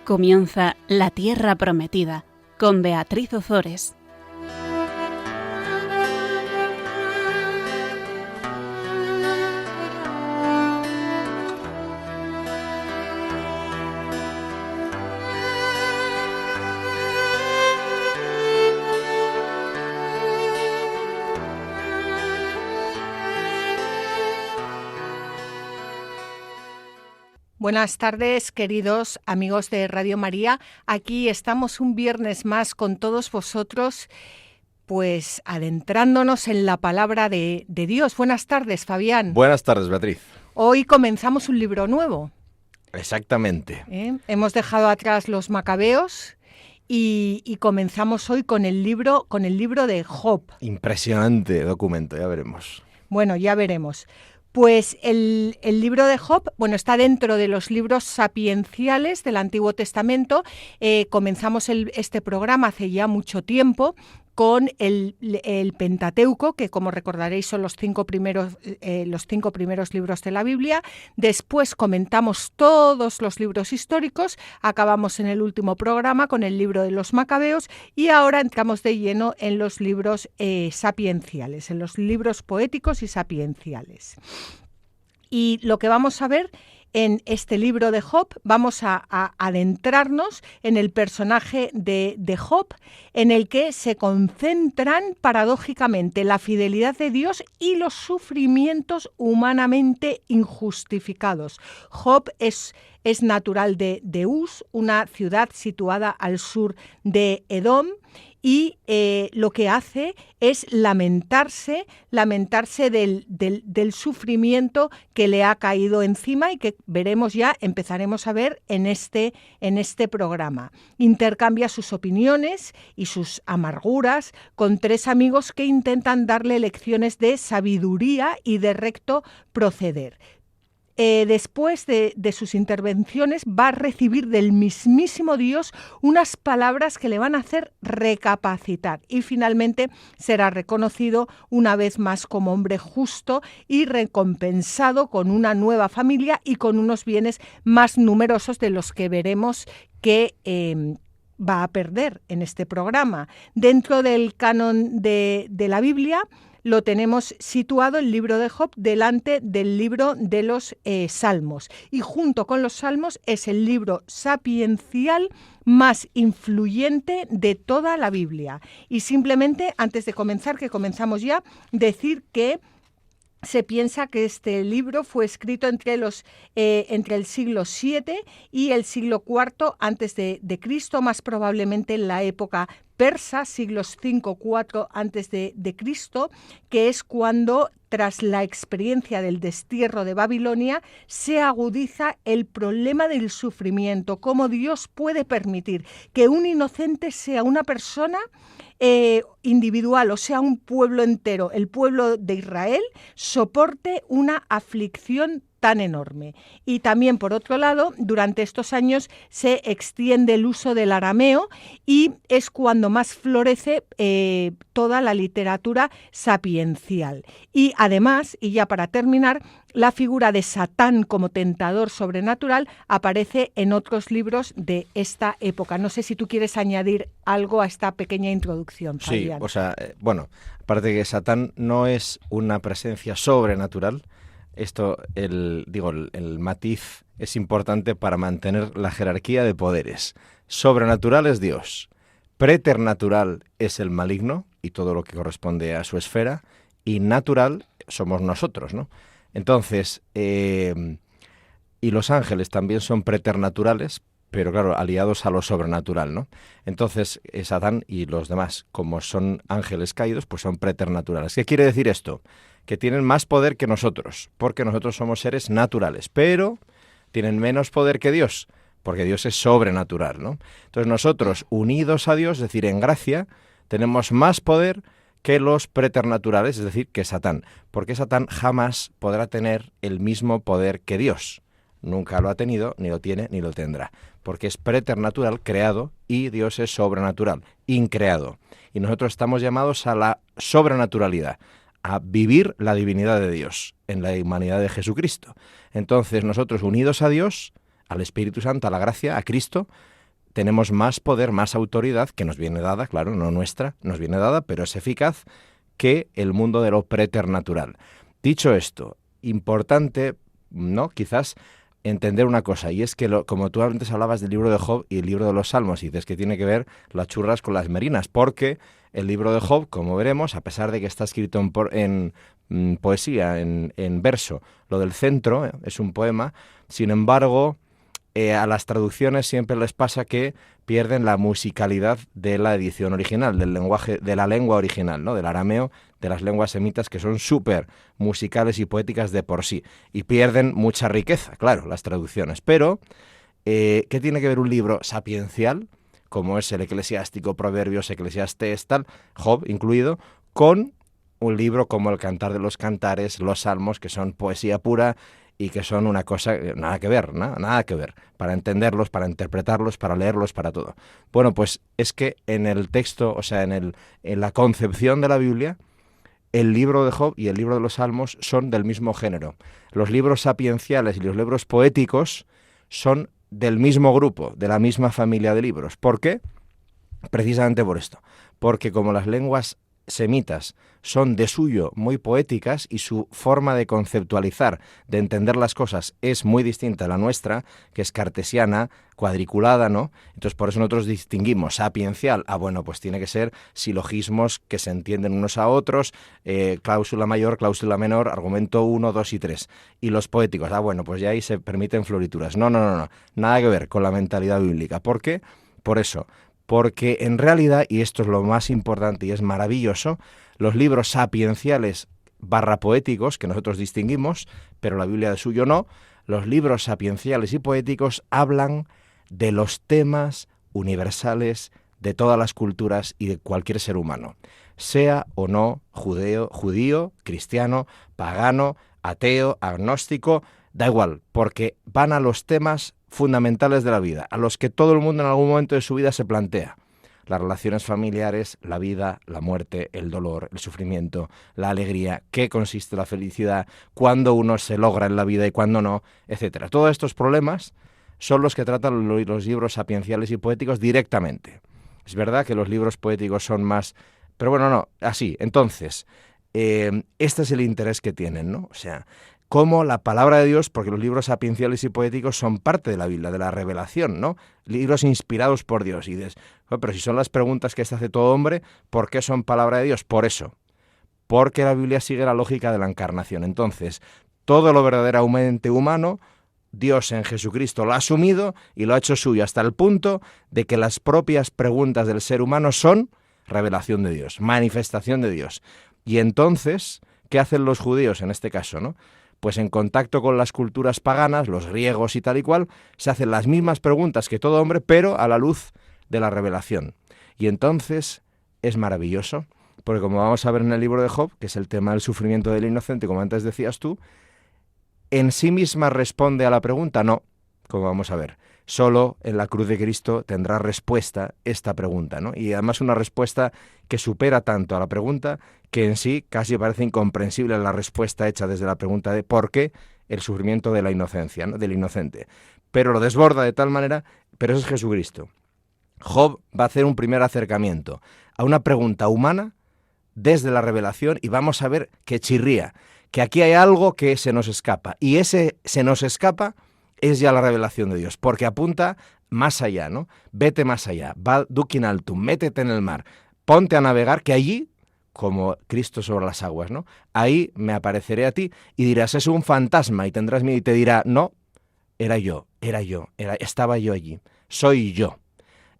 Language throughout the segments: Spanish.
Comienza La Tierra Prometida con Beatriz Ozores. Buenas tardes, queridos amigos de Radio María. Aquí estamos un viernes más con todos vosotros, pues adentrándonos en la palabra de Dios. Buenas tardes, Fabián. Buenas tardes, Beatriz. Hoy comenzamos un libro nuevo. Exactamente. Hemos dejado atrás los Macabeos y comenzamos hoy con el libro de Job. Impresionante documento, ya veremos. Bueno, ya veremos. Pues el libro de Job, está dentro de los libros sapienciales del Antiguo Testamento. Comenzamos este programa hace ya mucho tiempo con el Pentateuco, que como recordaréis son los cinco primeros libros de la Biblia. Después comentamos todos los libros históricos, acabamos en el último programa con el libro de los Macabeos y ahora entramos de lleno en los libros sapienciales, en los libros poéticos y sapienciales. Y lo que vamos a ver en este libro de Job, vamos a adentrarnos en el personaje de Job, en el que se concentran paradójicamente la fidelidad de Dios y los sufrimientos humanamente injustificados. Job es natural de Uz, una ciudad situada al sur de Edom, y lo que hace es lamentarse del sufrimiento que le ha caído encima y que empezaremos a ver en este programa. Intercambia sus opiniones y sus amarguras con tres amigos que intentan darle lecciones de sabiduría y de recto proceder. Después de sus intervenciones va a recibir del mismísimo Dios unas palabras que le van a hacer recapacitar y finalmente será reconocido una vez más como hombre justo y recompensado con una nueva familia y con unos bienes más numerosos de los que veremos que va a perder en este programa. Dentro del canon de la Biblia lo tenemos situado el libro de Job delante del libro de los Salmos. Y junto con los Salmos es el libro sapiencial más influyente de toda la Biblia. Y simplemente, antes de comenzar, que comenzamos ya, decir que se piensa que este libro fue escrito entre el siglo VII y el siglo IV antes de Cristo, más probablemente en la época persa, siglos V-IV antes de Cristo, que es cuando, tras la experiencia del destierro de Babilonia, se agudiza el problema del sufrimiento, cómo Dios puede permitir que un inocente sea una persona individual, o sea, un pueblo entero, el pueblo de Israel, soporte una aflicción tan enorme. Y también, por otro lado, durante estos años se extiende el uso del arameo y es cuando más florece toda la literatura sapiencial. Y además, y ya para terminar, la figura de Satán como tentador sobrenatural aparece en otros libros de esta época. No sé si tú quieres añadir algo a esta pequeña introducción, Fabián. Sí, aparte de que Satán no es una presencia sobrenatural, el matiz es importante para mantener la jerarquía de poderes. Sobrenatural es Dios, preternatural es el maligno y todo lo que corresponde a su esfera, y natural somos nosotros, ¿no? Entonces, y los ángeles también son preternaturales, pero claro, aliados a lo sobrenatural, ¿no? Entonces, Satán y los demás, como son ángeles caídos, pues son preternaturales. ¿Qué quiere decir esto? Que tienen más poder que nosotros, porque nosotros somos seres naturales, pero tienen menos poder que Dios, porque Dios es sobrenatural, ¿no? Entonces nosotros, unidos a Dios, es decir, en gracia, tenemos más poder que los preternaturales, es decir, que Satán, porque Satán jamás podrá tener el mismo poder que Dios. Nunca lo ha tenido, ni lo tiene, ni lo tendrá, porque es preternatural, creado, y Dios es sobrenatural, increado. Y nosotros estamos llamados a la sobrenaturalidad, a vivir la divinidad de Dios en la humanidad de Jesucristo. Entonces nosotros, unidos a Dios, al Espíritu Santo, a la gracia, a Cristo, tenemos más poder, más autoridad, que nos viene dada, claro, no nuestra, nos viene dada, pero es eficaz, que el mundo de lo preternatural. Dicho esto, importante, ¿no?, quizás entender una cosa, y es que como tú antes hablabas del libro de Job y el libro de los Salmos, y dices que tiene que ver las churras con las merinas, porque el libro de Job, como veremos, a pesar de que está escrito en poesía, en verso, lo del centro, es un poema, sin embargo, a las traducciones siempre les pasa que pierden la musicalidad de la edición original, del lenguaje, de la lengua original, ¿no?, del arameo, de las lenguas semitas, que son súper musicales y poéticas de por sí, y pierden mucha riqueza, claro, las traducciones. Pero, ¿qué tiene que ver un libro sapiencial, como es el Eclesiástico, Proverbios, Eclesiastés, tal, Job incluido, con un libro como el Cantar de los Cantares, los Salmos, que son poesía pura y que son una cosa, nada que ver, nada que ver, para entenderlos, para interpretarlos, para leerlos, para todo? Bueno, pues es que en el texto, o sea, en la concepción de la Biblia, el libro de Job y el libro de los Salmos son del mismo género. Los libros sapienciales y los libros poéticos son del mismo grupo, de la misma familia de libros. ¿Por qué? Precisamente por esto. Porque como las lenguas semitas son de suyo muy poéticas y su forma de conceptualizar, de entender las cosas es muy distinta a la nuestra, que es cartesiana, cuadriculada, ¿no? Entonces por eso nosotros distinguimos sapiencial, bueno, pues tiene que ser silogismos que se entienden unos a otros, cláusula mayor, cláusula menor, argumento 1, 2 y 3. Y los poéticos, bueno, pues ya ahí se permiten florituras. No, nada que ver con la mentalidad bíblica. ¿Por qué? Por eso. Porque en realidad, y esto es lo más importante y es maravilloso, los libros sapienciales / poéticos, que nosotros distinguimos, pero la Biblia de suyo no, los libros sapienciales y poéticos hablan de los temas universales de todas las culturas y de cualquier ser humano, sea o no judío, cristiano, pagano, ateo, agnóstico, da igual, porque van a los temas fundamentales de la vida, a los que todo el mundo en algún momento de su vida se plantea. Las relaciones familiares, la vida, la muerte, el dolor, el sufrimiento, la alegría, qué consiste la felicidad, cuándo uno se logra en la vida y cuándo no, etcétera. Todos estos problemas son los que tratan los libros sapienciales y poéticos directamente. Es verdad que los libros poéticos son más... Pero bueno, no, así. Entonces, este es el interés que tienen, ¿no? O sea, como la palabra de Dios, porque los libros sapienciales y poéticos son parte de la Biblia, de la revelación, ¿no? Libros inspirados por Dios. Y dices, pero si son las preguntas que se hace todo hombre, ¿por qué son palabra de Dios? Por eso. Porque la Biblia sigue la lógica de la encarnación. Entonces, todo lo verdaderamente humano, Dios en Jesucristo lo ha asumido y lo ha hecho suyo, hasta el punto de que las propias preguntas del ser humano son revelación de Dios, manifestación de Dios. Y entonces, ¿qué hacen los judíos en este caso, no? Pues en contacto con las culturas paganas, los griegos y tal y cual, se hacen las mismas preguntas que todo hombre, pero a la luz de la revelación. Y entonces es maravilloso, porque como vamos a ver en el libro de Job, que es el tema del sufrimiento del inocente, como antes decías tú, en sí misma responde a la pregunta, no, como vamos a ver. Solo en la cruz de Cristo tendrá respuesta esta pregunta, ¿no? Y además una respuesta que supera tanto a la pregunta que en sí casi parece incomprensible la respuesta hecha desde la pregunta de ¿por qué el sufrimiento de la inocencia, ¿no?, del inocente? Pero lo desborda de tal manera, pero eso es Jesucristo. Job va a hacer un primer acercamiento a una pregunta humana desde la revelación y vamos a ver que chirría, que aquí hay algo que se nos escapa y ese se nos escapa es ya la revelación de Dios, porque apunta más allá, ¿no? Vete más allá, va duquin altum, métete en el mar, ponte a navegar, que allí, como Cristo sobre las aguas, ¿no? Ahí me apareceré a ti y dirás, es un fantasma, y tendrás miedo y te dirá, no, estaba yo allí, soy yo.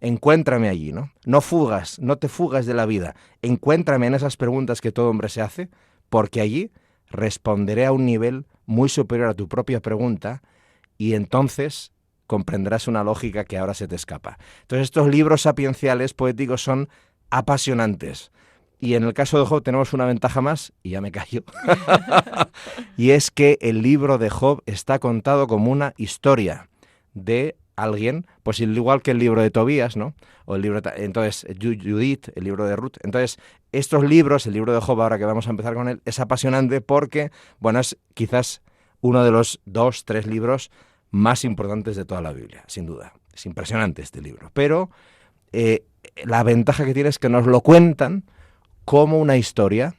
Encuéntrame allí, ¿no? No te fugas de la vida, encuéntrame en esas preguntas que todo hombre se hace, porque allí responderé a un nivel muy superior a tu propia pregunta, y entonces comprenderás una lógica que ahora se te escapa. Entonces estos libros sapienciales poéticos son apasionantes. Y en el caso de Job tenemos una ventaja más, y ya me callo, y es que el libro de Job está contado como una historia de alguien, pues igual que el libro de Tobías, ¿no? O el libro entonces Judith, el libro de Ruth. Entonces, estos libros, el libro de Job, ahora que vamos a empezar con él, es apasionante porque, bueno, es quizás uno de los 2, 3 libros más importantes de toda la Biblia, sin duda. Es impresionante este libro. Pero la ventaja que tiene es que nos lo cuentan como una historia,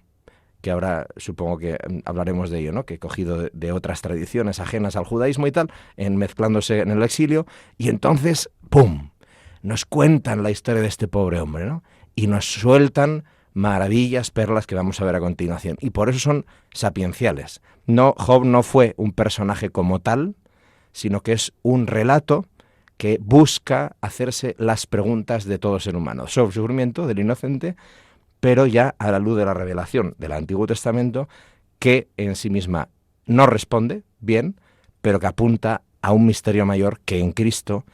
que ahora supongo que hablaremos de ello, ¿no? Que he cogido de otras tradiciones ajenas al judaísmo y tal, mezclándose en el exilio, y entonces, ¡pum!, nos cuentan la historia de este pobre hombre, ¿no? Y nos sueltan maravillas, perlas que vamos a ver a continuación. Y por eso son sapienciales. No, Job no fue un personaje como tal, sino que es un relato que busca hacerse las preguntas de todo ser humano sobre el sufrimiento del inocente, pero ya a la luz de la revelación del Antiguo Testamento, que en sí misma no responde bien, pero que apunta a un misterio mayor que en Cristo,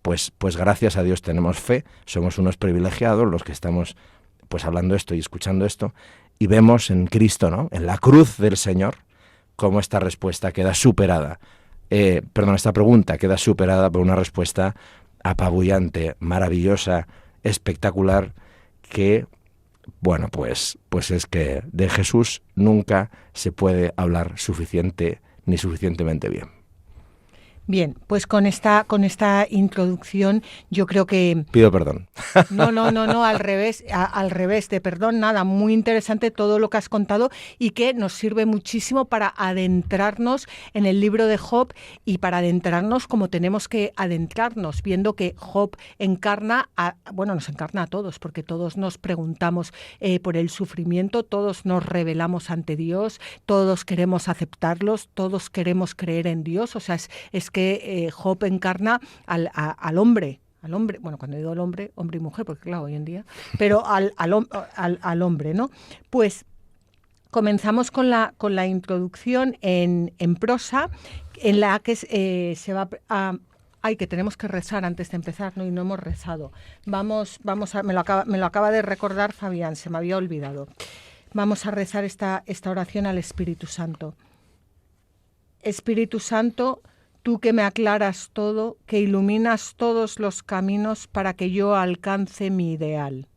pues gracias a Dios tenemos fe, somos unos privilegiados los que estamos pues hablando esto y escuchando esto, y vemos en Cristo, ¿no?, en la cruz del Señor, cómo esta respuesta queda superada. Esta pregunta queda superada por una respuesta apabullante, maravillosa, espectacular, que, bueno, pues es que de Jesús nunca se puede hablar suficiente ni suficientemente bien. Bien, pues con esta introducción yo creo que... Pido perdón. No, al revés de perdón, nada, muy interesante todo lo que has contado y que nos sirve muchísimo para adentrarnos en el libro de Job y para adentrarnos como tenemos que adentrarnos, viendo que Job nos encarna a todos, porque todos nos preguntamos por el sufrimiento, todos nos rebelamos ante Dios, todos queremos aceptarlos, todos queremos creer en Dios, o sea, es que Job encarna al hombre, bueno, cuando digo al hombre y mujer, porque claro, hoy en día, pero al hombre, ¿no? Pues comenzamos con la introducción en prosa, en la que se va a... que tenemos que rezar antes de empezar, ¿no? Y no hemos rezado. Vamos a... Me lo acaba de recordar Fabián, se me había olvidado. Vamos a rezar esta oración al Espíritu Santo. Espíritu Santo, tú que me aclaras todo, que iluminas todos los caminos para que yo alcance mi ideal.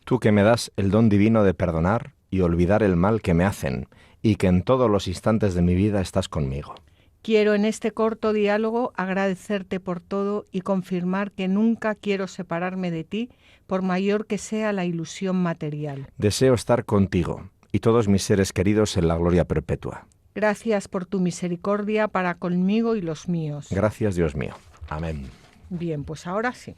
Tú que me das el don divino de perdonar y olvidar el mal que me hacen, y que en todos los instantes de mi vida estás conmigo. Quiero en este corto diálogo agradecerte por todo y confirmar que nunca quiero separarme de ti, por mayor que sea la ilusión material. Deseo estar contigo y todos mis seres queridos en la gloria perpetua. Gracias por tu misericordia para conmigo y los míos. Gracias, Dios mío. Amén. Bien, pues ahora sí.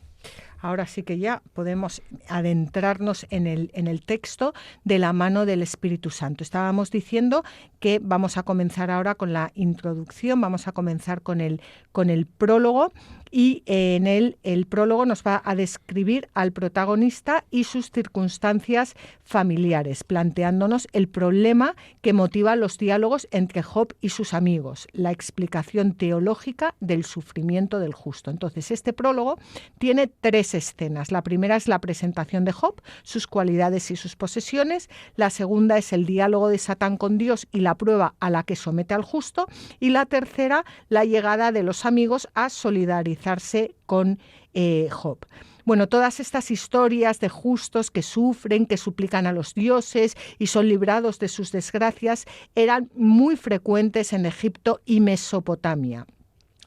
Ahora sí que ya podemos adentrarnos en el texto de la mano del Espíritu Santo. Estábamos diciendo que vamos a comenzar ahora con la introducción, vamos a comenzar con el prólogo, y en el prólogo nos va a describir al protagonista y sus circunstancias familiares, planteándonos el problema que motiva los diálogos entre Job y sus amigos, la explicación teológica del sufrimiento del justo. Entonces, este prólogo tiene 3 escenas. La primera es la presentación de Job, sus cualidades y sus posesiones. La segunda es el diálogo de Satán con Dios y la prueba a la que somete al justo. Y la tercera, la llegada de los amigos a solidarizarse con Job. Bueno, todas estas historias de justos que sufren, que suplican a los dioses y son librados de sus desgracias, eran muy frecuentes en Egipto y Mesopotamia.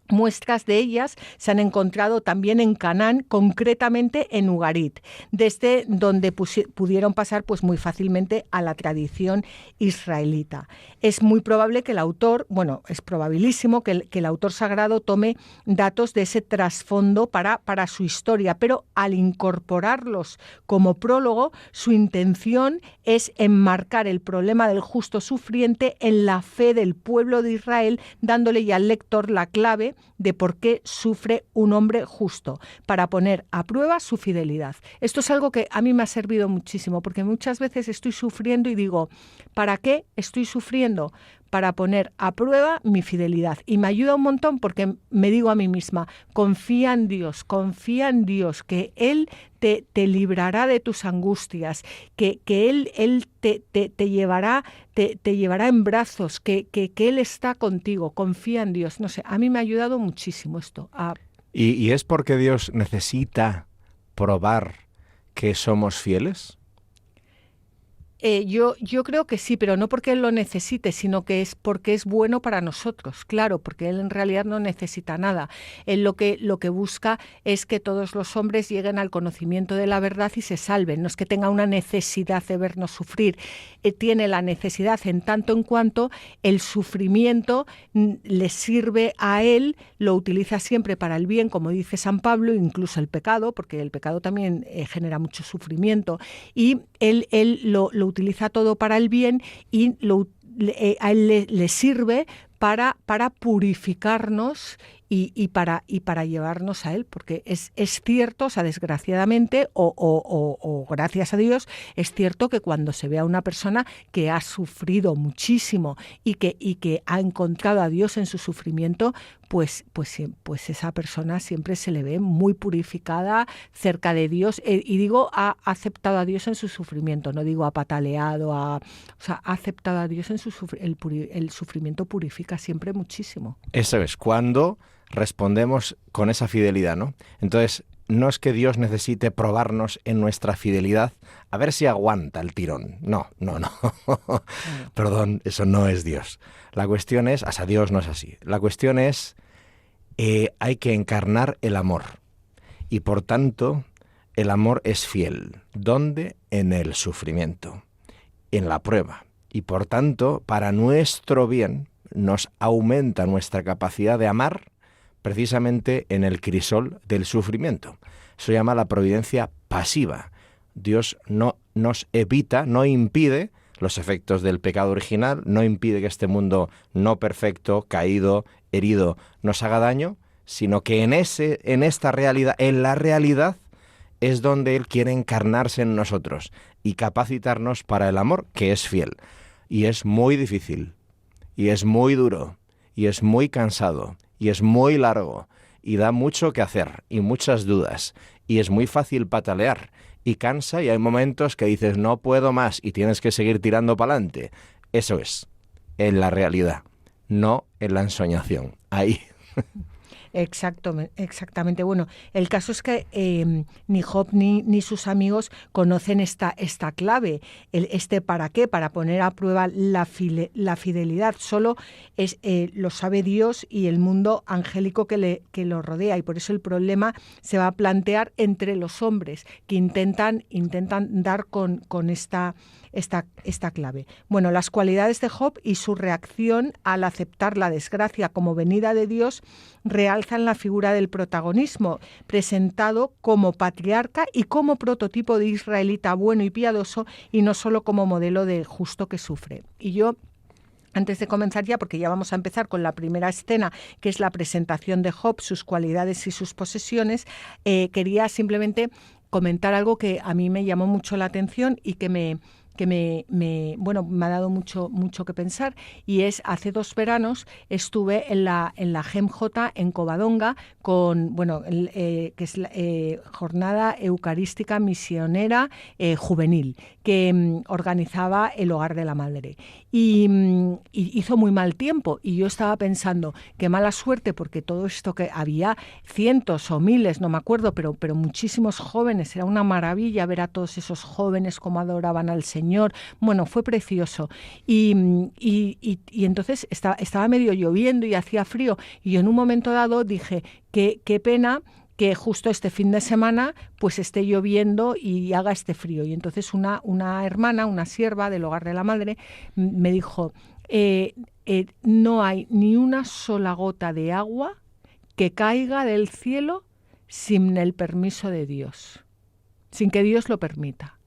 Muestras de ellas se han encontrado también en Canaán, concretamente en Ugarit, desde donde pudieron pasar pues muy fácilmente a la tradición israelita. Es muy probable que el autor, es probabilísimo que el autor sagrado tome datos de ese trasfondo para su historia, pero al incorporarlos como prólogo, su intención es enmarcar el problema del justo sufriente en la fe del pueblo de Israel, dándole ya al lector la clave de por qué sufre un hombre justo, para poner a prueba su fidelidad. Esto es algo que a mí me ha servido muchísimo, porque muchas veces estoy sufriendo y digo, ¿para qué estoy sufriendo? Para poner a prueba mi fidelidad. Y me ayuda un montón porque me digo a mí misma, confía en Dios, que Él te librará de tus angustias, que Él te llevará en brazos, que Él está contigo, confía en Dios. No sé, a mí me ha ayudado muchísimo esto. ¿Y es porque Dios necesita probar que somos fieles? Yo creo que sí, pero no porque Él lo necesite, sino que es porque es bueno para nosotros, claro, porque Él en realidad no necesita nada. Él lo que busca es que todos los hombres lleguen al conocimiento de la verdad y se salven. No es que tenga una necesidad de vernos sufrir, tiene la necesidad en tanto en cuanto el sufrimiento le sirve a Él, lo utiliza siempre para el bien, como dice San Pablo, incluso el pecado, porque el pecado también genera mucho sufrimiento, y Él lo utiliza todo para el bien y a Él le sirve para purificarnos y para llevarnos a Él, porque es cierto, o sea, desgraciadamente o gracias a Dios, es cierto que cuando se ve a una persona que ha sufrido muchísimo y que ha encontrado a Dios en su sufrimiento, pues esa persona siempre se le ve muy purificada, cerca de Dios, y digo, ha aceptado a Dios en su sufrimiento, no digo ha pataleado, o sea, ha aceptado a Dios en su el sufrimiento purifica siempre muchísimo. Eso es, cuando respondemos con esa fidelidad, ¿no? Entonces, no es que Dios necesite probarnos en nuestra fidelidad a ver si aguanta el tirón. No. Perdón, eso no es Dios. La cuestión es, hasta Dios no es así. La cuestión es, hay que encarnar el amor. Y por tanto, el amor es fiel. ¿Dónde? En el sufrimiento, en la prueba. Y por tanto, para nuestro bien, nos aumenta nuestra capacidad de amar precisamente en el crisol del sufrimiento. Eso se llama la providencia pasiva. Dios no nos evita, no impide los efectos del pecado original, no impide que este mundo no perfecto, caído, herido, nos haga daño, sino que en esta realidad, en la realidad, es donde Él quiere encarnarse en nosotros y capacitarnos para el amor, que es fiel. Y es muy difícil, y es muy duro, y es muy cansado, y es muy largo, y da mucho que hacer, y muchas dudas, y es muy fácil patalear, y cansa, y hay momentos que dices, no puedo más, y tienes que seguir tirando para adelante. Eso es, en la realidad, no en la ensoñación. Ahí. Exactamente. Bueno, el caso es que ni Job ni sus amigos conocen esta clave, este para qué, para poner a prueba la fidelidad. Solo lo sabe Dios y el mundo angélico que lo rodea, y por eso el problema se va a plantear entre los hombres que intentan dar con esta clave. Bueno, las cualidades de Job y su reacción al aceptar la desgracia como venida de Dios realzan la figura del protagonismo, presentado como patriarca y como prototipo de israelita bueno y piadoso, y no solo como modelo de justo que sufre. Y yo, antes de comenzar ya, porque ya vamos a empezar con la primera escena, que es la presentación de Job, sus cualidades y sus posesiones, quería simplemente comentar algo que a mí me llamó mucho la atención y que me ha dado mucho que pensar, y es, hace 2 veranos estuve en la GEMJ en Covadonga que es la Jornada Eucarística Misionera Juvenil, que organizaba el Hogar de la Madre, y hizo muy mal tiempo, y yo estaba pensando, qué mala suerte, porque todo esto, que había cientos o miles, no me acuerdo, pero muchísimos jóvenes, era una maravilla ver a todos esos jóvenes cómo adoraban al Señor. Bueno, fue precioso. Y entonces estaba medio lloviendo y hacía frío. Y yo en un momento dado dije, qué pena que justo este fin de semana pues esté lloviendo y haga este frío. Y entonces una hermana, una sierva del Hogar de la Madre, me dijo, no hay ni una sola gota de agua que caiga del cielo sin el permiso de Dios, sin que Dios lo permita.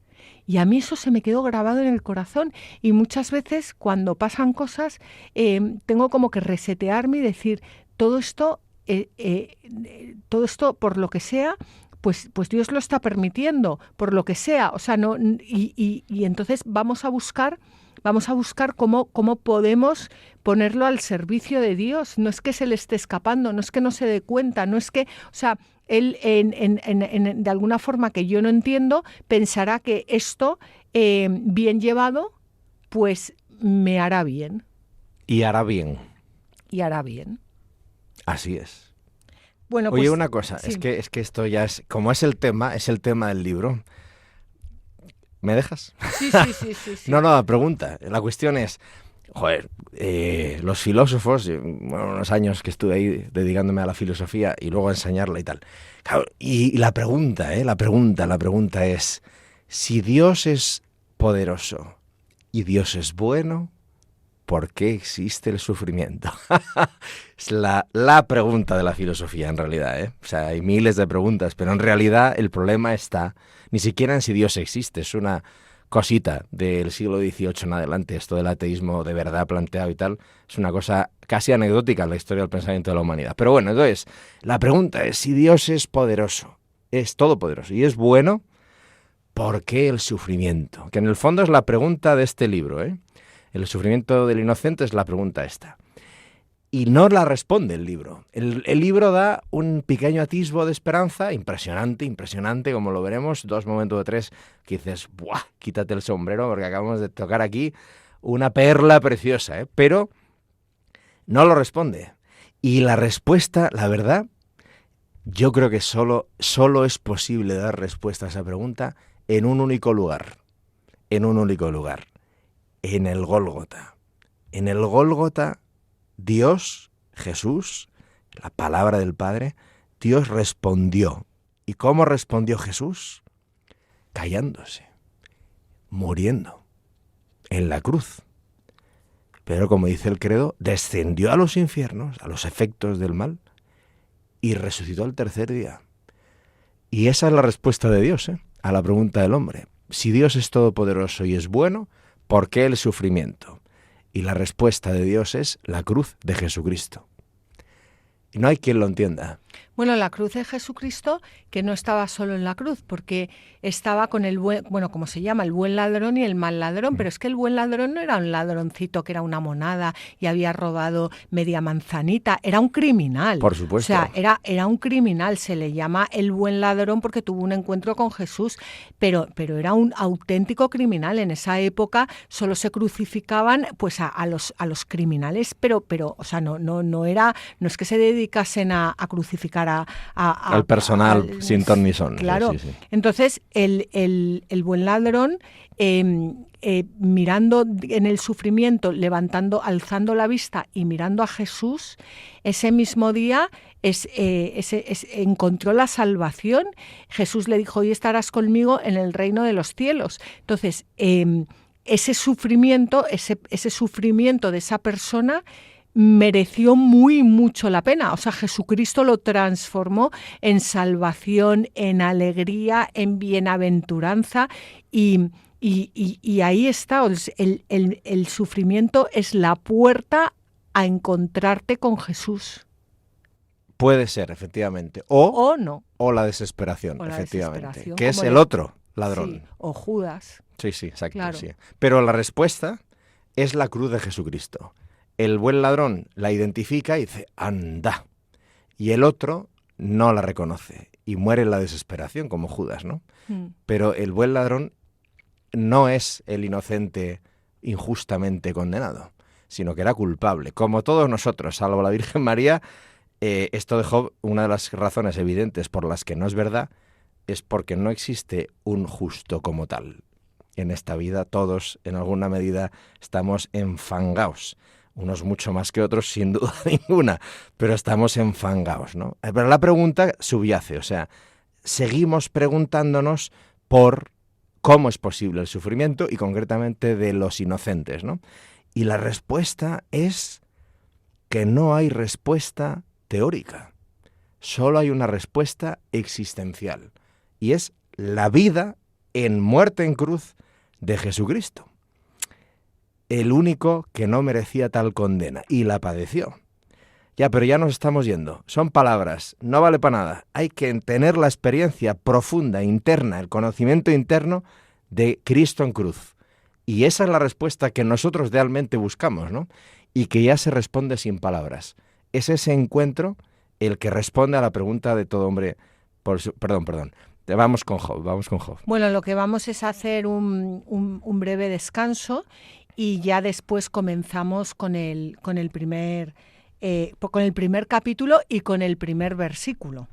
Y a mí eso se me quedó grabado en el corazón, y muchas veces cuando pasan cosas tengo como que resetearme y decir, todo esto por lo que sea, pues Dios lo está permitiendo, por lo que sea, o sea, no, y entonces vamos a buscar cómo podemos ponerlo al servicio de Dios. No es que se le esté escapando, no es que no se dé cuenta, no es que, o sea, él de alguna forma que yo no entiendo, pensará que esto, bien llevado, pues me hará bien. Y hará bien. Y hará bien. Así es. Bueno, Oye, pues, una cosa, sí. es que esto ya es, como es el tema del libro, ¿Me dejas? Sí. No, la pregunta. La cuestión es, los filósofos, unos años que estuve ahí dedicándome a la filosofía y luego a enseñarla y tal. Claro, y la pregunta es, si Dios es poderoso y Dios es bueno, ¿por qué existe el sufrimiento? Es la pregunta de la filosofía, en realidad, ¿eh? O sea, hay miles de preguntas, pero en realidad el problema está ni siquiera en si Dios existe. Es una cosita del siglo XVIII en adelante, esto del ateísmo de verdad planteado y tal. Es una cosa casi anecdótica en la historia del pensamiento de la humanidad. Pero bueno, entonces, la pregunta es, si Dios es poderoso, es todopoderoso y es bueno, ¿por qué el sufrimiento? Que en el fondo es la pregunta de este libro, ¿eh? El sufrimiento del inocente es la pregunta esta. Y no la responde el libro. El libro da un pequeño atisbo de esperanza, impresionante, como lo veremos, 2 momentos de 3, que dices, ¡buah! Quítate el sombrero, porque acabamos de tocar aquí una perla preciosa, ¿eh? Pero no lo responde. Y la respuesta, la verdad, yo creo que solo es posible dar respuesta a esa pregunta en un único lugar. En el Gólgota. En el Gólgota, Dios, Jesús, la palabra del Padre, Dios respondió. ¿Y cómo respondió Jesús? Callándose, muriendo, en la cruz. Pero como dice el credo, descendió a los infiernos, a los efectos del mal, y resucitó al 3er día. Y esa es la respuesta de Dios, a la pregunta del hombre. Si Dios es todopoderoso y es bueno, ¿por qué el sufrimiento? Y la respuesta de Dios es la cruz de Jesucristo. Y no hay quien lo entienda. Bueno, la cruz de Jesucristo, que no estaba solo en la cruz, porque estaba con el buen, como se llama, el buen ladrón y el mal ladrón, pero es que el buen ladrón no era un ladroncito que era una monada y había robado media manzanita, era un criminal. Por supuesto. O sea, era un criminal, se le llama el buen ladrón porque tuvo un encuentro con Jesús, pero era un auténtico criminal. En esa época solo se crucificaban pues a los criminales, pero o sea, no es que se dedicasen a crucificar al personal sin ton ni son. Claro. Sí. Entonces, el buen ladrón, mirando en el sufrimiento, alzando la vista y mirando a Jesús, ese mismo día encontró la salvación. Jesús le dijo, hoy estarás conmigo en el reino de los cielos. Entonces, ese sufrimiento de esa persona mereció mucho la pena. O sea, Jesucristo lo transformó en salvación, en alegría, en bienaventuranza y ahí está. El sufrimiento es la puerta a encontrarte con Jesús. Puede ser, efectivamente. O no. O la desesperación, efectivamente. Que es el otro ladrón. Sí, o Judas. Sí, exacto. Claro. Sí. Pero la respuesta es la cruz de Jesucristo. El buen ladrón la identifica y dice, anda. Y el otro no la reconoce y muere en la desesperación, como Judas, ¿no? Pero el buen ladrón no es el inocente injustamente condenado, sino que era culpable. Como todos nosotros, salvo la Virgen María, esto de Job, una de las razones evidentes por las que no es verdad, es porque no existe un justo como tal. En esta vida todos, en alguna medida, estamos enfangados. Unos mucho más que otros, sin duda ninguna, pero estamos enfangados, ¿no? Pero la pregunta subyace, o sea, seguimos preguntándonos por cómo es posible el sufrimiento y concretamente de los inocentes, ¿no? Y la respuesta es que no hay respuesta teórica, solo hay una respuesta existencial, y es la vida en muerte en cruz de Jesucristo. El único que no merecía tal condena, y la padeció. Ya, pero ya nos estamos yendo. Son palabras, no vale para nada. Hay que tener la experiencia profunda, interna, el conocimiento interno de Cristo en cruz. Y esa es la respuesta que nosotros realmente buscamos, ¿no? Y que ya se responde sin palabras. Es ese encuentro el que responde a la pregunta de todo hombre. Perdón. Vamos con Job. Bueno, lo que vamos es hacer un breve descanso y ya después comenzamos con el primer capítulo y con el primer versículo.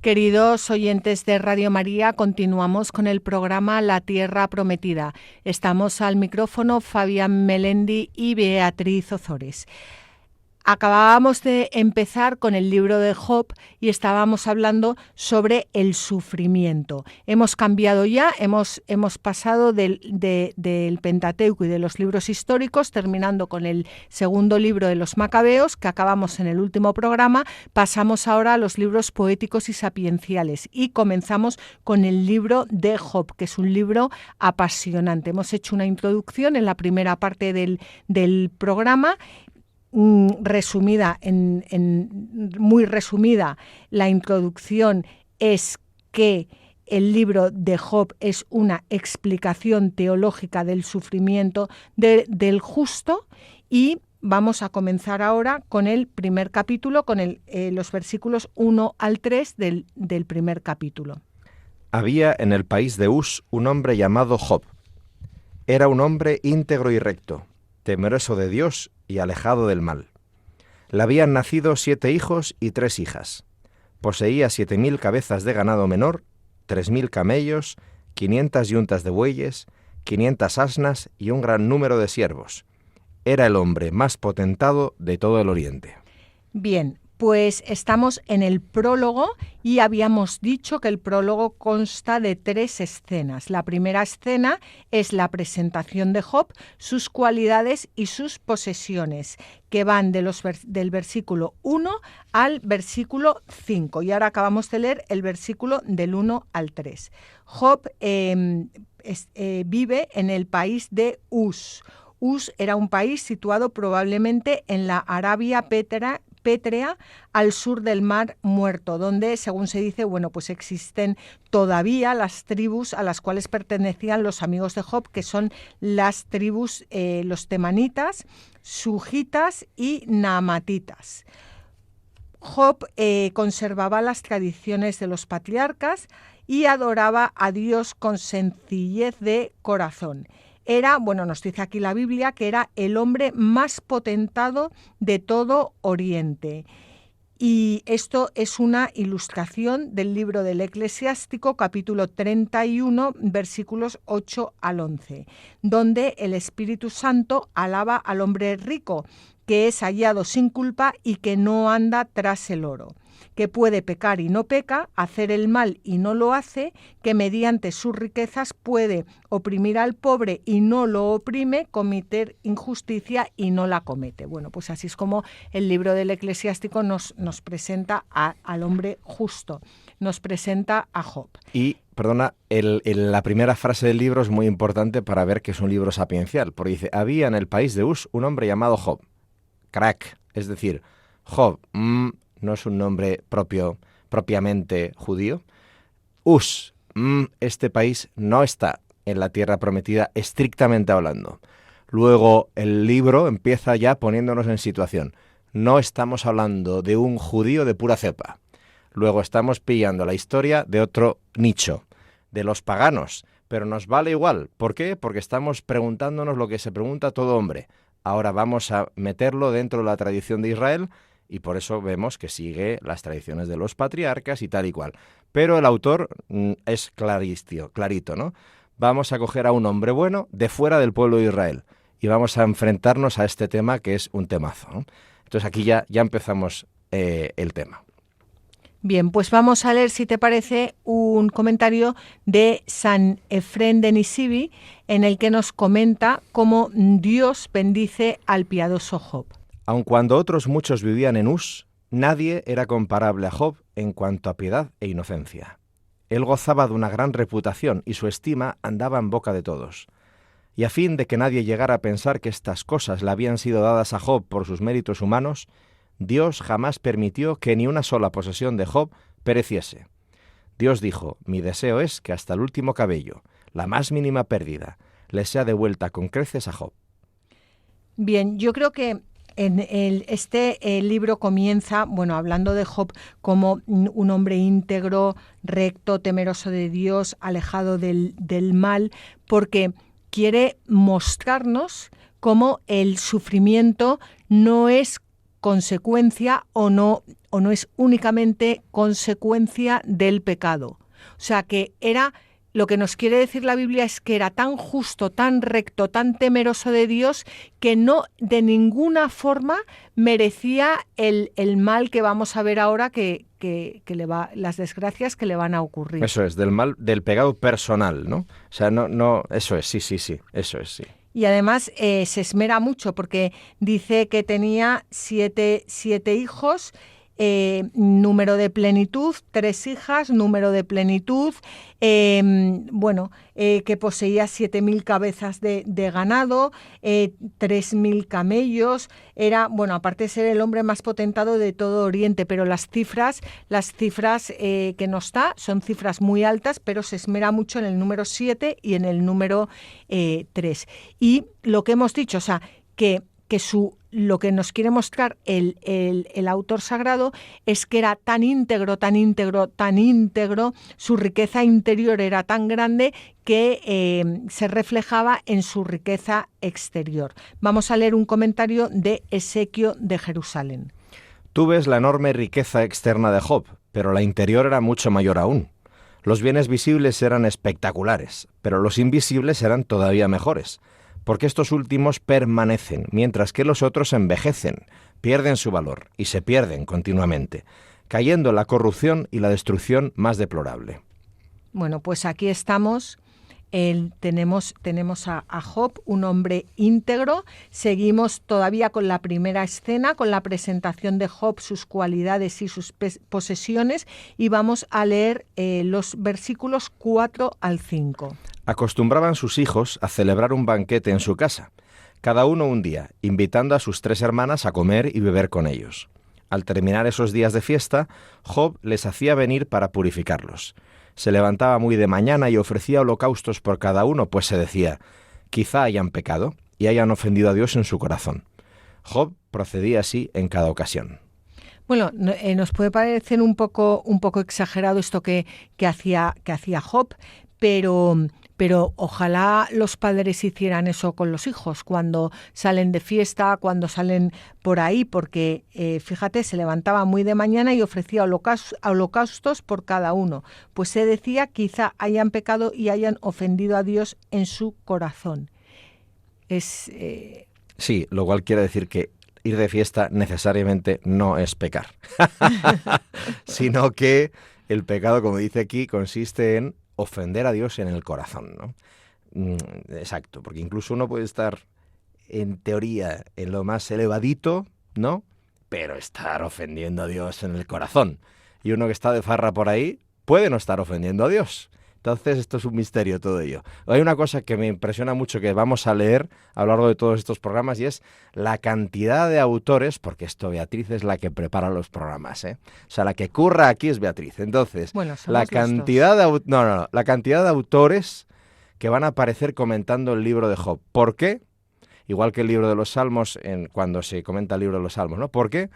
Queridos oyentes de Radio María, continuamos con el programa La Tierra Prometida. Estamos al micrófono Fabián Melendi y Beatriz Ozores. Acabábamos de empezar con el libro de Job y estábamos hablando sobre el sufrimiento. Hemos cambiado ya, hemos pasado del Pentateuco y de los libros históricos, terminando con el segundo libro de los Macabeos, que acabamos en el último programa. Pasamos ahora a los libros poéticos y sapienciales y comenzamos con el libro de Job, que es un libro apasionante. Hemos hecho una introducción en la primera parte del programa. Resumida, muy resumida, la introducción es que el libro de Job es una explicación teológica del sufrimiento del justo, y vamos a comenzar ahora con el primer capítulo, con los versículos 1 al 3 del primer capítulo. Había en el país de Uz un hombre llamado Job. Era un hombre íntegro y recto, temeroso de Dios y alejado del mal. Le habían nacido 7 hijos y 3 hijas. Poseía 7.000 cabezas de ganado menor, 3.000 camellos, 500 yuntas de bueyes, 500 asnas y un gran número de siervos. Era el hombre más potentado de todo el Oriente. Bien, pues estamos en el prólogo y habíamos dicho que el prólogo consta de 3 escenas. La primera escena es la presentación de Job, sus cualidades y sus posesiones, que van del versículo 1 al versículo 5. Y ahora acabamos de leer el versículo del 1 al 3. Job vive en el país de Uz. Uz era un país situado probablemente en la Arabia pétrea, al sur del Mar Muerto, donde, según se dice, pues existen todavía las tribus a las cuales pertenecían los amigos de Job, que son las tribus, los temanitas, sujitas y naamatitas. Job conservaba las tradiciones de los patriarcas y adoraba a Dios con sencillez de corazón. Era, nos dice aquí la Biblia, que era el hombre más potentado de todo Oriente. Y esto es una ilustración del libro del Eclesiástico, capítulo 31, versículos 8 al 11, donde el Espíritu Santo alaba al hombre rico, que es hallado sin culpa y que no anda tras el oro, que puede pecar y no peca, hacer el mal y no lo hace, que mediante sus riquezas puede oprimir al pobre y no lo oprime, cometer injusticia y no la comete. Pues así es como el libro del Eclesiástico nos presenta al hombre justo, nos presenta a Job. Y, perdona, la primera frase del libro es muy importante para ver que es un libro sapiencial, porque dice, había en el país de Uz un hombre llamado Job. Crack, es decir, Job, no es un nombre propiamente judío. Uz, este país no está en la tierra prometida estrictamente hablando. Luego el libro empieza ya poniéndonos en situación. No estamos hablando de un judío de pura cepa. Luego estamos pillando la historia de otro nicho, de los paganos, pero nos vale igual. ¿Por qué? Porque estamos preguntándonos lo que se pregunta todo hombre. Ahora vamos a meterlo dentro de la tradición de Israel y por eso vemos que sigue las tradiciones de los patriarcas y tal y cual. Pero el autor es clarito, ¿no? Vamos a coger a un hombre bueno de fuera del pueblo de Israel y vamos a enfrentarnos a este tema que es un temazo, ¿no? Entonces aquí ya empezamos el tema. Bien, pues vamos a leer, si te parece, un comentario de San Efrén de Nisibi, en el que nos comenta cómo Dios bendice al piadoso Job. Aun cuando otros muchos vivían en Uz, nadie era comparable a Job en cuanto a piedad e inocencia. Él gozaba de una gran reputación y su estima andaba en boca de todos. Y a fin de que nadie llegara a pensar que estas cosas le habían sido dadas a Job por sus méritos humanos, Dios jamás permitió que ni una sola posesión de Job pereciese. Dios dijo, mi deseo es que hasta el último cabello, la más mínima pérdida, le sea devuelta con creces a Job. Bien, yo creo que este libro comienza, hablando de Job como un hombre íntegro, recto, temeroso de Dios, alejado del mal, porque quiere mostrarnos cómo el sufrimiento no es consecuencia o no o no es únicamente consecuencia del pecado. O sea, que era, lo que nos quiere decir la Biblia es que era tan justo, tan recto, tan temeroso de Dios, que no de ninguna forma merecía el mal que vamos a ver ahora, que las desgracias que le van a ocurrir. Eso es, del pecado personal, ¿no? O sea, no, eso es, sí, eso es, sí. Y además se esmera mucho porque dice que tenía siete hijos, número de plenitud, 3 hijas, número de plenitud, que poseía 7.000 cabezas de ganado, 3.000 camellos. Era, aparte de ser el hombre más potentado de todo Oriente, pero las cifras que nos da son cifras muy altas, pero se esmera mucho en el número 7 y en el número 3. Y lo que hemos dicho, o sea, que lo que nos quiere mostrar el autor sagrado es que era tan íntegro, su riqueza interior era tan grande que se reflejaba en su riqueza exterior. Vamos a leer un comentario de Ezequiel de Jerusalén. Tú ves la enorme riqueza externa de Job, pero la interior era mucho mayor aún. Los bienes visibles eran espectaculares, pero los invisibles eran todavía mejores. Porque estos últimos permanecen, mientras que los otros envejecen, pierden su valor y se pierden continuamente, cayendo en la corrupción y la destrucción más deplorable. Bueno, pues aquí estamos. Tenemos a Job, un hombre íntegro. Seguimos todavía con la primera escena, con la presentación de Job, sus cualidades y sus posesiones, y vamos a leer los versículos 4 al 5. Acostumbraban sus hijos a celebrar un banquete en su casa, cada uno un día, invitando a sus 3 hermanas a comer y beber con ellos. Al terminar esos días de fiesta, Job les hacía venir para purificarlos. Se levantaba muy de mañana y ofrecía holocaustos por cada uno, pues se decía, quizá hayan pecado y hayan ofendido a Dios en su corazón. Job procedía así en cada ocasión. Bueno, nos puede parecer un poco exagerado esto que hacía Job, pero ojalá los padres hicieran eso con los hijos cuando salen de fiesta, cuando salen por ahí, porque fíjate, se levantaba muy de mañana y ofrecía holocaustos por cada uno. Pues se decía, quizá hayan pecado y hayan ofendido a Dios en su corazón. Sí, lo cual quiere decir que ir de fiesta necesariamente no es pecar, sino que el pecado, como dice aquí, consiste en ofender a Dios en el corazón, ¿no? Exacto, porque incluso uno puede estar, en teoría, en lo más elevadito, ¿no? Pero estar ofendiendo a Dios en el corazón. Y uno que está de farra por ahí puede no estar ofendiendo a Dios. Entonces, esto es un misterio todo ello. Hay una cosa que me impresiona mucho que vamos a leer a lo largo de todos estos programas y es la cantidad de autores, porque esto Beatriz es la que prepara los programas, ¿eh? O sea, la que curra aquí es Beatriz. Entonces, la cantidad de autores que van a aparecer comentando el libro de Job. ¿Por qué? Igual que el libro de los Salmos, cuando se comenta el libro de los Salmos, ¿no? ¿Por qué?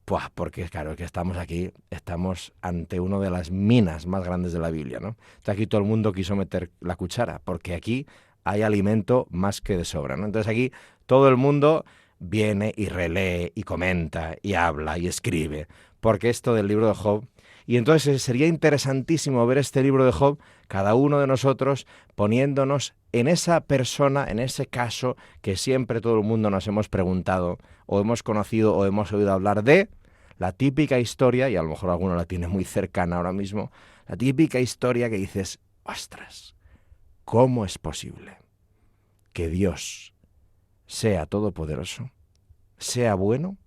Pues porque, claro, que estamos ante una de las minas más grandes de la Biblia, ¿no? Entonces aquí todo el mundo quiso meter la cuchara, porque aquí hay alimento más que de sobra, ¿no? Entonces aquí todo el mundo viene y relee y comenta y habla y escribe, porque esto del libro de Job. Y entonces sería interesantísimo ver este libro de Job, cada uno de nosotros poniéndonos en esa persona, en ese caso que siempre todo el mundo nos hemos preguntado o hemos conocido o hemos oído hablar de, la típica historia, y a lo mejor alguno la tiene muy cercana ahora mismo, la típica historia que dices, ostras, ¿cómo es posible que Dios sea todopoderoso, sea bueno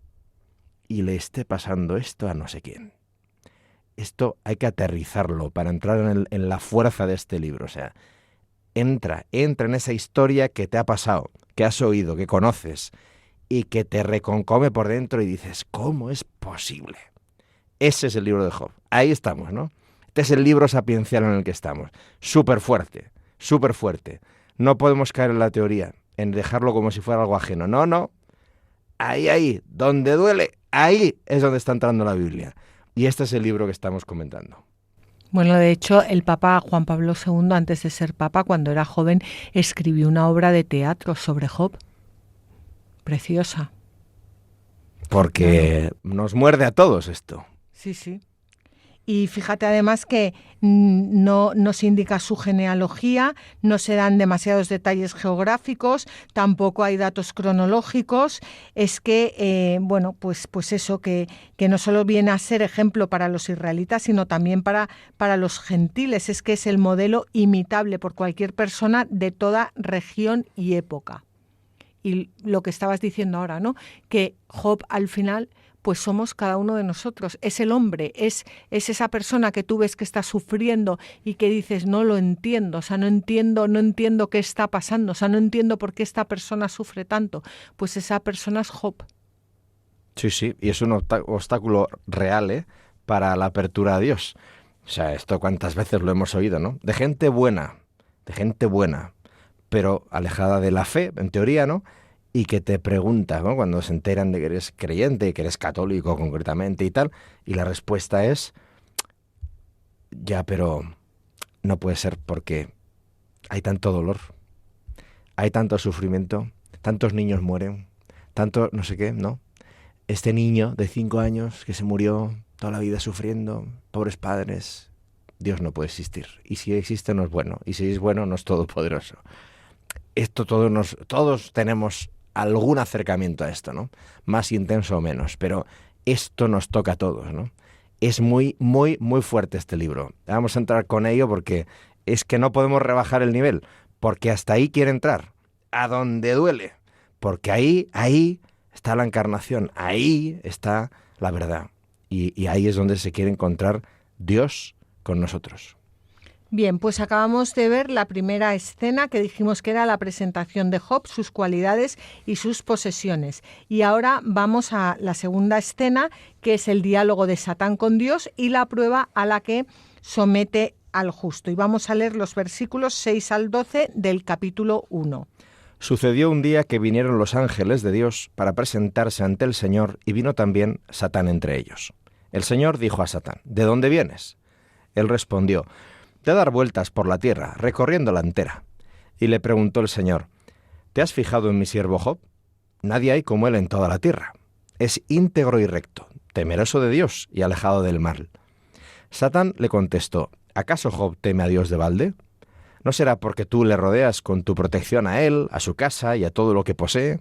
y le esté pasando esto a no sé quién? Esto hay que aterrizarlo para entrar en la fuerza de este libro. O sea, entra en esa historia que te ha pasado, que has oído, que conoces y que te reconcome por dentro y dices, ¿cómo es posible? Ese es el libro de Job. Ahí estamos, ¿no? Este es el libro sapiencial en el que estamos. Súper fuerte, súper fuerte. No podemos caer en la teoría, en dejarlo como si fuera algo ajeno. No. Ahí, donde duele, ahí es donde está entrando la Biblia. Y este es el libro que estamos comentando. Bueno, de hecho, el Papa Juan Pablo II, antes de ser Papa, cuando era joven, escribió una obra de teatro sobre Job. Preciosa. Porque nos muerde a todos esto. Sí, sí. Y fíjate además que no se indica su genealogía, no se dan demasiados detalles geográficos, tampoco hay datos cronológicos. Es que, bueno, pues eso, que no solo viene a ser ejemplo para los israelitas, sino también para los gentiles. Es que es el modelo imitable por cualquier persona de toda región y época. Y lo que estabas diciendo ahora, ¿no? Que Job al final pues somos cada uno de nosotros. Es el hombre, es esa persona que tú ves que está sufriendo y que dices, no lo entiendo, o sea, no entiendo qué está pasando, o sea, no entiendo por qué esta persona sufre tanto. Pues esa persona es Job. Sí, y es un obstáculo real, para la apertura a Dios. O sea, esto cuántas veces lo hemos oído, ¿no? De gente buena, pero alejada de la fe, en teoría, ¿no? Y que te pregunta, ¿no? Cuando se enteran de que eres creyente, que eres católico concretamente y tal, y la respuesta es, ya, pero no puede ser porque hay tanto dolor, hay tanto sufrimiento, tantos niños mueren, tanto no sé qué, ¿no? Este niño de 5 años que se murió toda la vida sufriendo, pobres padres, Dios no puede existir. Y si existe no es bueno, y si es bueno no es todopoderoso. Esto todos tenemos algún acercamiento a esto, ¿no? Más intenso o menos, pero esto nos toca a todos, ¿no? Es muy, muy, muy fuerte este libro. Vamos a entrar con ello porque es que no podemos rebajar el nivel, porque hasta ahí quiere entrar, a donde duele, porque ahí está la encarnación, ahí está la verdad, y ahí es donde se quiere encontrar Dios con nosotros. Bien, pues acabamos de ver la primera escena que dijimos que era la presentación de Job, sus cualidades y sus posesiones. Y ahora vamos a la segunda escena, que es el diálogo de Satán con Dios y la prueba a la que somete al justo. Y vamos a leer los versículos 6 al 12 del capítulo 1. Sucedió un día que vinieron los ángeles de Dios para presentarse ante el Señor y vino también Satán entre ellos. El Señor dijo a Satán, ¿de dónde vienes? Él respondió, de dar vueltas por la tierra, recorriéndola entera. Y le preguntó el Señor, ¿te has fijado en mi siervo Job? Nadie hay como él en toda la tierra. Es íntegro y recto, temeroso de Dios y alejado del mal. Satán le contestó, ¿acaso Job teme a Dios de balde? ¿No será porque tú le rodeas con tu protección a él, a su casa y a todo lo que posee?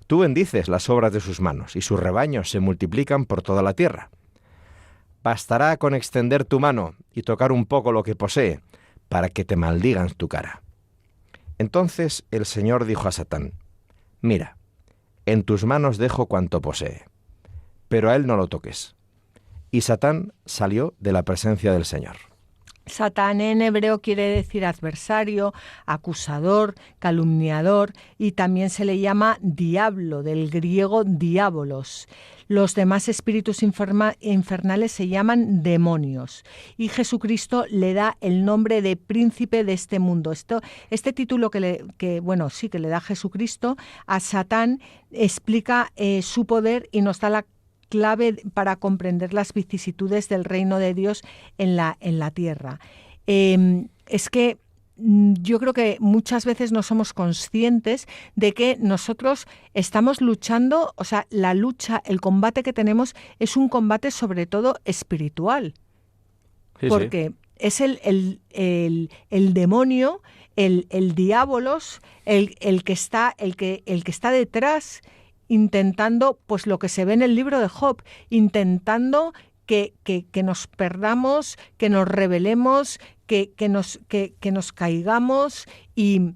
Tú bendices las obras de sus manos y sus rebaños se multiplican por toda la tierra. Bastará con extender tu mano y tocar un poco lo que posee, para que te maldigan tu cara. Entonces el Señor dijo a Satán, mira, en tus manos dejo cuanto posee, pero a él no lo toques. Y Satán salió de la presencia del Señor. Satán en hebreo quiere decir adversario, acusador, calumniador, y también se le llama diablo, del griego diabolos. Los demás espíritus infernales se llaman demonios, y Jesucristo le da el nombre de príncipe de este mundo. Este título que le da Jesucristo a Satán explica su poder y nos da la clave para comprender las vicisitudes del reino de Dios en la tierra. Es que yo creo que muchas veces no somos conscientes de que nosotros estamos luchando, o sea, la lucha, el combate que tenemos es un combate sobre todo espiritual. Sí, porque sí. Es el demonio, el diabolos, el que está detrás, intentando, pues lo que se ve en el libro de Job, intentando que nos perdamos, que nos rebelemos, que nos caigamos y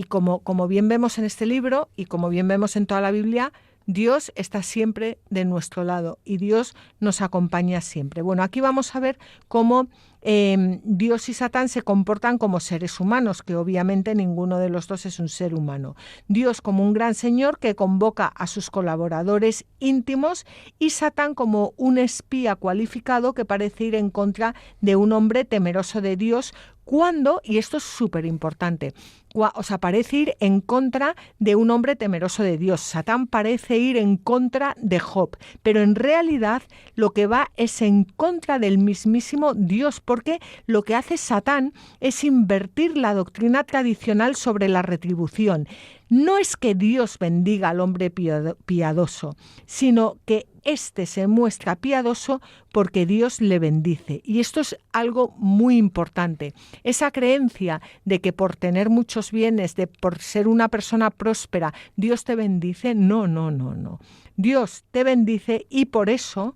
como bien vemos en este libro y como bien vemos en toda la Biblia, Dios está siempre de nuestro lado y Dios nos acompaña siempre. Bueno, aquí vamos a ver cómo Dios y Satán se comportan como seres humanos, que obviamente ninguno de los dos es un ser humano. Dios como un gran señor que convoca a sus colaboradores íntimos y Satán como un espía cualificado que parece ir en contra de un hombre temeroso de Dios cuando, y esto es súper importante, o sea, parece ir en contra de un hombre temeroso de Dios. Satán parece ir en contra de Job, pero en realidad lo que va es en contra del mismísimo Dios, porque lo que hace Satán es invertir la doctrina tradicional sobre la retribución. No es que Dios bendiga al hombre piadoso, sino que éste se muestra piadoso porque Dios le bendice. Y esto es algo muy importante. Esa creencia de que por tener muchos bienes, por ser una persona próspera, Dios te bendice, no. Dios te bendice y por eso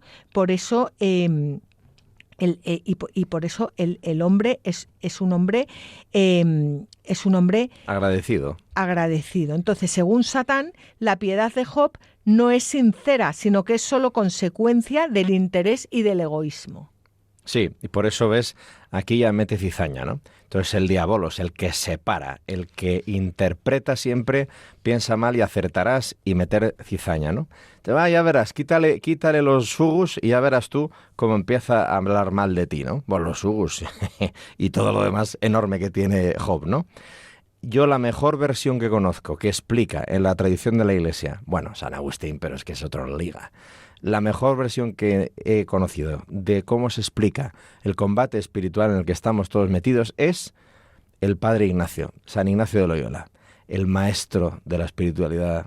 el hombre es un hombre agradecido. Entonces, según Satán, la piedad de Job no es sincera, sino que es solo consecuencia del interés y del egoísmo. Sí, y por eso ves, aquí ya mete cizaña, ¿no? Entonces el diabolos, el que separa, el que interpreta siempre, piensa mal y acertarás y meter cizaña, ¿no? Ya verás, quítale los sugus y ya verás tú cómo empieza a hablar mal de ti, ¿no? Bueno, los sugus y todo lo demás enorme que tiene Job, ¿no? Yo la mejor versión que conozco, que explica en la tradición de la Iglesia, bueno, San Agustín, pero es que es otra liga. La mejor versión que he conocido de cómo se explica el combate espiritual en el que estamos todos metidos es el Padre Ignacio, San Ignacio de Loyola, el maestro de la espiritualidad,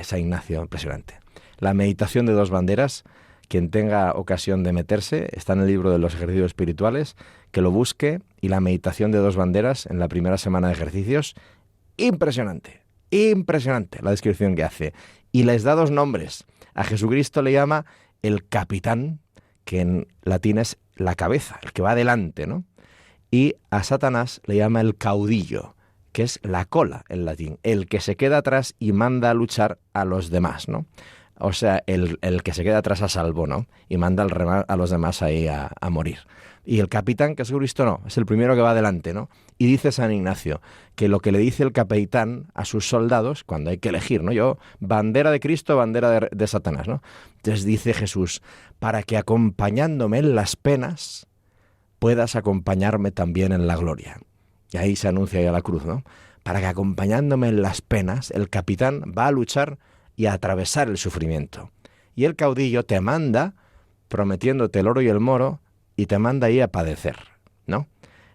San Ignacio, impresionante. La meditación de dos banderas, quien tenga ocasión de meterse, está en el libro de los ejercicios espirituales, que lo busque, y la meditación de dos banderas en la primera semana de ejercicios, impresionante la descripción que hace. Y les da dos nombres. A Jesucristo le llama el capitán, que en latín es la cabeza, el que va adelante, ¿no? Y a Satanás le llama el caudillo, que es la cola en latín, el que se queda atrás y manda a luchar a los demás, ¿no? O sea, el que se queda atrás a salvo, ¿no? Y manda a los demás ahí a morir. Y el capitán, que es Jesucristo, no, es el primero que va adelante, ¿no? Y dice San Ignacio que lo que le dice el capitán a sus soldados, cuando hay que elegir, ¿no? Yo, bandera de Cristo, bandera de Satanás, ¿no? Entonces dice Jesús, para que acompañándome en las penas, puedas acompañarme también en la gloria. Y ahí se anuncia ya la cruz, ¿no? Para que acompañándome en las penas, el capitán va a luchar y a atravesar el sufrimiento. Y el caudillo te manda, prometiéndote el oro y el moro, y te manda ahí a padecer, ¿no?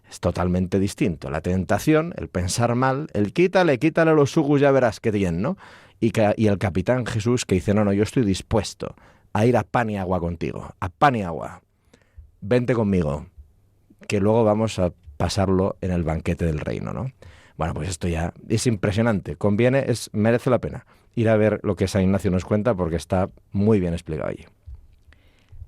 Es totalmente distinto. La tentación, el pensar mal, el quítale los sugus, ya verás qué bien, ¿no? Y el capitán Jesús que dice, no, yo estoy dispuesto a ir a pan y agua contigo, a pan y agua. Vente conmigo, que luego vamos a pasarlo en el banquete del reino, ¿no? Bueno, pues esto ya es impresionante. Merece la pena ir a ver lo que San Ignacio nos cuenta porque está muy bien explicado allí.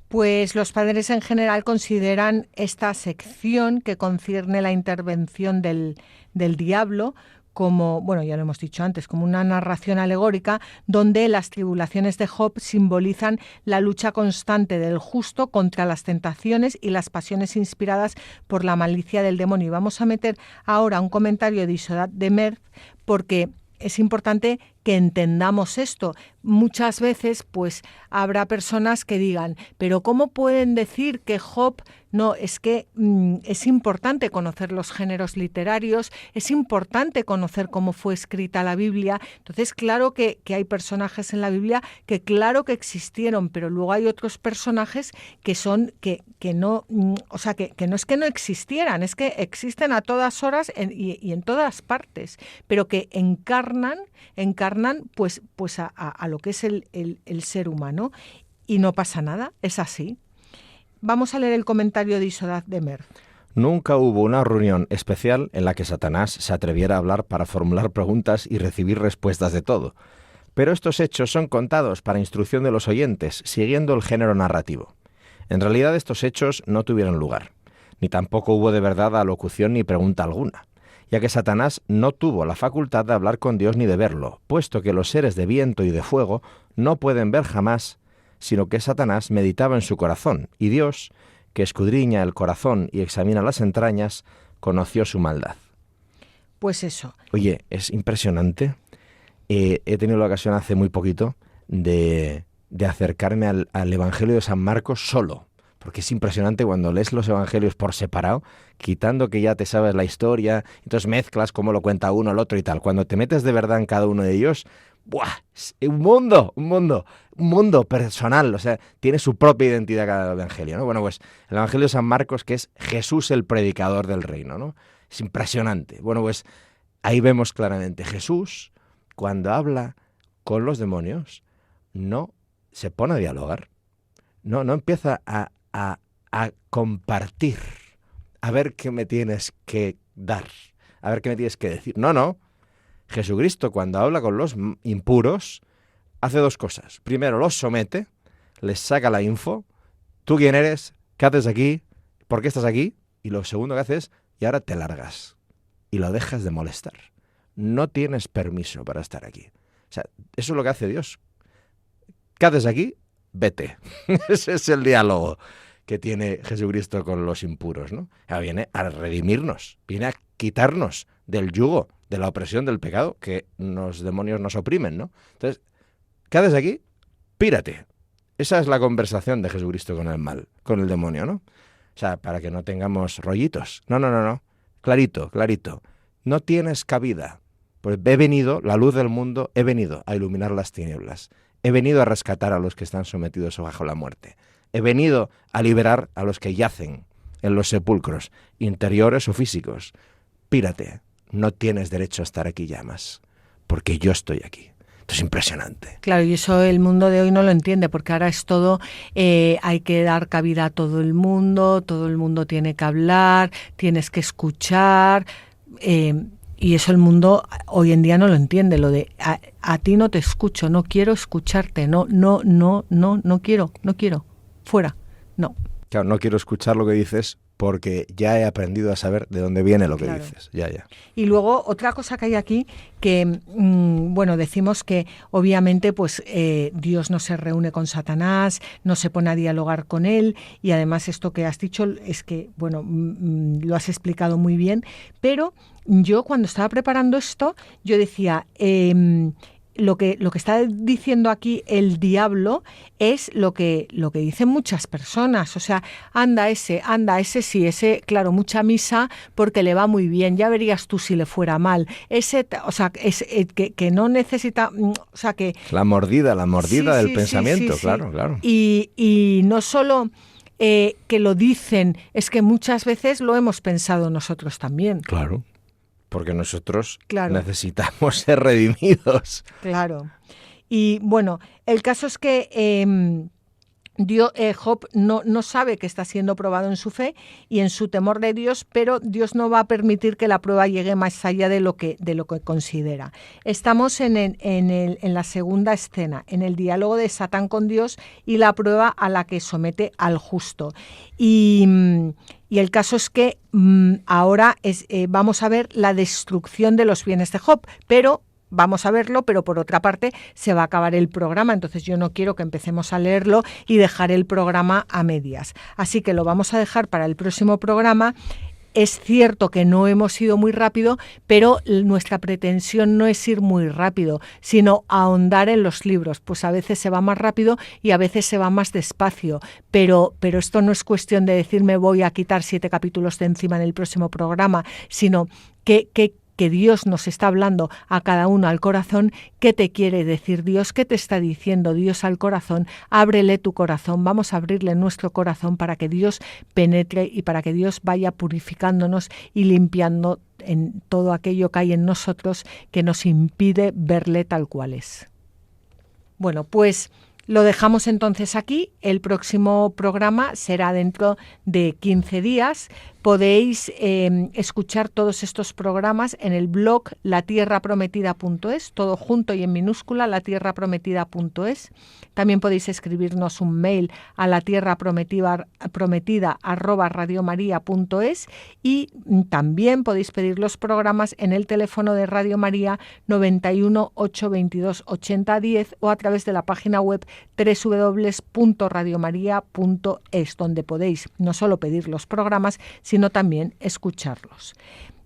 Pues los padres en general consideran esta sección que concierne la intervención del diablo como, bueno, ya lo hemos dicho antes, como una narración alegórica donde las tribulaciones de Job simbolizan la lucha constante del justo contra las tentaciones y las pasiones inspiradas por la malicia del demonio. Y vamos a meter ahora un comentario de Isodat de Merz porque es importante que entendamos esto. Muchas veces, pues, habrá personas que digan, pero ¿cómo pueden decir que Job? No, es que es importante conocer los géneros literarios, es importante conocer cómo fue escrita la Biblia. Entonces, claro que hay personajes en la Biblia que claro que existieron, pero luego hay otros personajes que son que no, o sea, que no es que no existieran, es que existen a todas horas y en todas partes, pero que encarnan pues a lo que es el ser humano y no pasa nada, es así. Vamos a leer el comentario de Isodat de Merz. Nunca hubo una reunión especial en la que Satanás se atreviera a hablar para formular preguntas y recibir respuestas de todo. Pero estos hechos son contados para instrucción de los oyentes, siguiendo el género narrativo. En realidad estos hechos no tuvieron lugar, ni tampoco hubo de verdad alocución ni pregunta alguna, ya que Satanás no tuvo la facultad de hablar con Dios ni de verlo, puesto que los seres de viento y de fuego no pueden ver jamás, sino que Satanás meditaba en su corazón, y Dios, que escudriña el corazón y examina las entrañas, conoció su maldad. Pues eso. Oye, es impresionante. He tenido la ocasión hace muy poquito de acercarme al Evangelio de San Marcos solo, porque es impresionante cuando lees los evangelios por separado, quitando que ya te sabes la historia, entonces mezclas cómo lo cuenta uno, el otro y tal. Cuando te metes de verdad en cada uno de ellos, ¡buah! Es un mundo personal, o sea, tiene su propia identidad cada evangelio, ¿no? Bueno, pues el evangelio de San Marcos, que es Jesús el predicador del reino, ¿no? Es impresionante. Bueno, pues ahí vemos claramente, Jesús, cuando habla con los demonios, no se pone a dialogar, no empieza a compartir, a ver qué me tienes que dar, a ver qué me tienes que decir. No. Jesucristo, cuando habla con los impuros, hace dos cosas. Primero, los somete, les saca la info. ¿Tú quién eres? ¿Qué haces aquí? ¿Por qué estás aquí? Y lo segundo que haces, y ahora te largas y lo dejas de molestar. No tienes permiso para estar aquí. O sea, eso es lo que hace Dios. ¿Qué haces aquí? Vete. Ese es el diálogo que tiene Jesucristo con los impuros, ¿no? Viene a redimirnos, viene a quitarnos del yugo, de la opresión del pecado que los demonios nos oprimen, ¿no? Entonces, ¿qué haces aquí? Pírate. Esa es la conversación de Jesucristo con el mal, con el demonio, ¿no? O sea, para que no tengamos rollitos. No. Clarito. No tienes cabida. Pues he venido, la luz del mundo, he venido a iluminar las tinieblas. He venido a rescatar a los que están sometidos bajo la muerte. He venido a liberar a los que yacen en los sepulcros, interiores o físicos. Pírate, no tienes derecho a estar aquí ya más, porque yo estoy aquí. Esto es impresionante. Claro, y eso el mundo de hoy no lo entiende, porque ahora es todo, hay que dar cabida a todo el mundo tiene que hablar, tienes que escuchar, y eso el mundo hoy en día no lo entiende, lo de a ti no te escucho, no quiero escucharte, no quiero, fuera, no. Claro, no quiero escuchar lo que dices porque ya he aprendido a saber de dónde viene lo que dices. Ya. Y luego otra cosa que hay aquí que, decimos que obviamente pues Dios no se reúne con Satanás, no se pone a dialogar con él, y además esto que has dicho es que, lo has explicado muy bien, pero yo cuando estaba preparando esto, yo decía, lo que está diciendo aquí el diablo es lo que dicen muchas personas. O sea, anda ese, sí, ese, claro, mucha misa porque le va muy bien, ya verías tú si le fuera mal. Ese, o sea, que no necesita, o sea, que... La mordida del pensamiento, sí. Claro. Y no solo que lo dicen, es que muchas veces lo hemos pensado nosotros también. Claro. Porque nosotros necesitamos ser redimidos. Claro. Y bueno, el caso es que Job no sabe que está siendo probado en su fe y en su temor de Dios, pero Dios no va a permitir que la prueba llegue más allá de lo que considera. Estamos en la segunda escena, en el diálogo de Satán con Dios y la prueba a la que somete al justo. Y el caso es que ahora vamos a ver la destrucción de los bienes de Job, pero vamos a verlo, pero por otra parte se va a acabar el programa, entonces yo no quiero que empecemos a leerlo y dejar el programa a medias. Así que lo vamos a dejar para el próximo programa. Es cierto que no hemos ido muy rápido, pero nuestra pretensión no es ir muy rápido, sino ahondar en los libros. Pues a veces se va más rápido y a veces se va más despacio, pero esto no es cuestión de decirme voy a quitar 7 capítulos de encima en el próximo programa, sino que Dios nos está hablando a cada uno al corazón. ¿Qué te quiere decir Dios? ¿Qué te está diciendo Dios al corazón? Ábrele tu corazón, vamos a abrirle nuestro corazón para que Dios penetre y para que Dios vaya purificándonos y limpiando en todo aquello que hay en nosotros que nos impide verle tal cual es. Bueno, pues lo dejamos entonces aquí. El próximo programa será dentro de 15 días. Podéis escuchar todos estos programas en el blog latierraprometida.es, todo junto y en minúscula, latierraprometida.es. También podéis escribirnos un mail a latierraprometida@radiomaria.es, y también podéis pedir los programas en el teléfono de Radio María 91 822 8010 o a través de la página web www.radiomaria.es, donde podéis no solo pedir los programas, sino también escucharlos.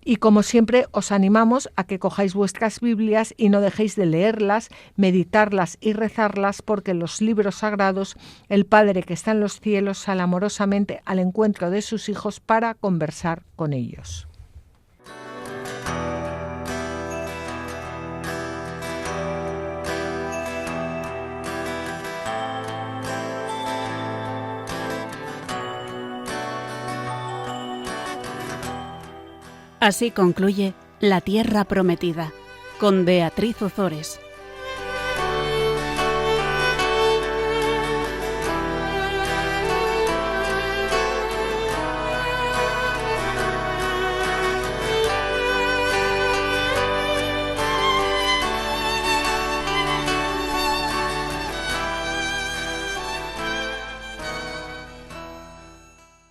Y como siempre os animamos a que cojáis vuestras Biblias y no dejéis de leerlas, meditarlas y rezarlas, porque los libros sagrados, el Padre que está en los cielos sale amorosamente al encuentro de sus hijos para conversar con ellos. Así concluye La Tierra Prometida, con Beatriz Ozores.